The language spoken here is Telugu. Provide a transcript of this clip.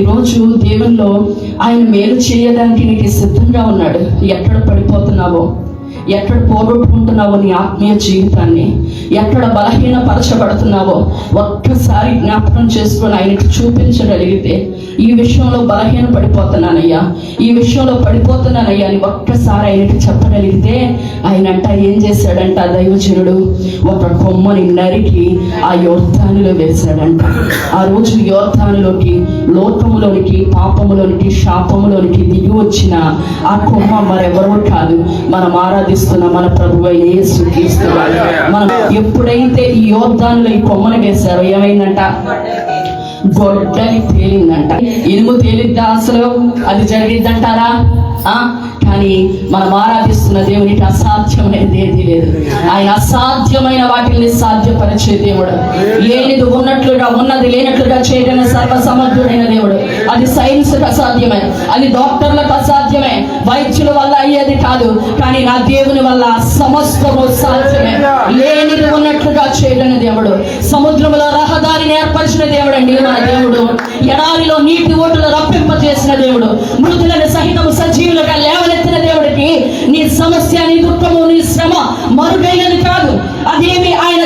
ఈరోజు దేవునిలో ఆయన మేలు చేయడానికి నీకు సిద్ధంగా ఉన్నాడు. ఎక్కడ పడిపోతున్నావో, ఎక్కడ పోగొట్టుకుంటున్నావో నీ ఆత్మీయ జీవితాన్ని, ఎక్కడ బలహీనపరచబడుతున్నావో ఒక్కసారి జ్ఞాపకం చేసుకొని ఆయనకి చూపించగలిగితే, ఈ విషయంలో బలహీన పడిపోతున్నానయ్యా, ఈ విషయంలో పడిపోతున్నానయ్యా అని ఒక్కసారి ఆయనకి చెప్పగలిగితే, ఆయనంట ఏం చేశాడంట ఆ దైవజనుడు, ఒక కొమ్మని నరికి ఆ యోర్దానులో వేశాడంట. ఆ రోజు యోర్దానులోకి, లోకములోనికి, పాపములోనికి, శాపములోనికి దిగి వచ్చిన ఆ కొమ్మ మరెవరో కాదు, మనం ఆరాధిస్తున్న మన ప్రభువైన యేసుక్రీస్తు. మనం ఎప్పుడైతే ఈ యోర్దానులో ఈ కొమ్మను వేశారో ఏమైందంట, గొడ్డలి తేలిందంట. ఇనుము తేలిద్దా అసలు? అది జరిగిద్దంటారా? కానీ మనం ఆరాధిస్తున్న దేవునికి అసాధ్యమైనది ఏది లేదు. ఆయన అసాధ్యమైన వాటిని సాధ్యపరిచే దేవుడు. లేనిది ఉన్నట్లుగా, ఉన్నది లేనట్లుగా చేయగలిగిన సర్వసమర్థుడైన దేవుడు. అది సైన్స్కి అసాధ్యమే, అది డాక్టర్లకు అసాధ్యమే, వైద్యుల వల్ల అయ్యేది కాదు. కానీ నా దేవుని వల్ల సమస్తము సాధ్యమే. లేనిది ఉన్నట్లుగా చేయగలిగిన దేవుడు. సముద్రంలో రహదారిని ఏర్పరిచిన దేవుడు అండి మన దేవుడు. ఎడారిలో నీటి ఓటులు రప్పింపజేసిన దేవుడు. మృతులను సహితము సజీవులుగా లేవనెత్తిన దేవుడికి నీ సమస్య, నీ దుఃఖము, నీ శ్రమ మరుగైనది కాదు. అదేమి ఆయన